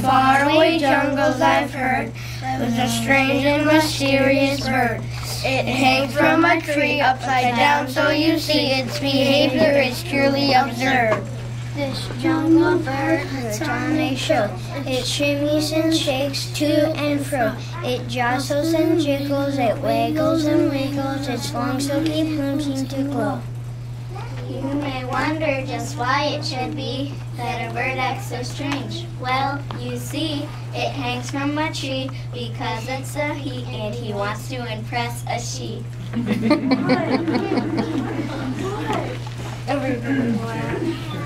faraway jungles I've heard, there's a strange and mysterious bird. It hangs from a tree upside down, so you see its behavior is truly absurd. This jungle bird puts on a show. It shimmies and shakes to and fro. It jostles and jiggles, it wiggles and wiggles, its long silky plumes seem to glow. You may wonder just why it should be that a bird acts so strange. Well, you see, it hangs from a tree because it's a he and he wants to impress a she. Everybody laugh.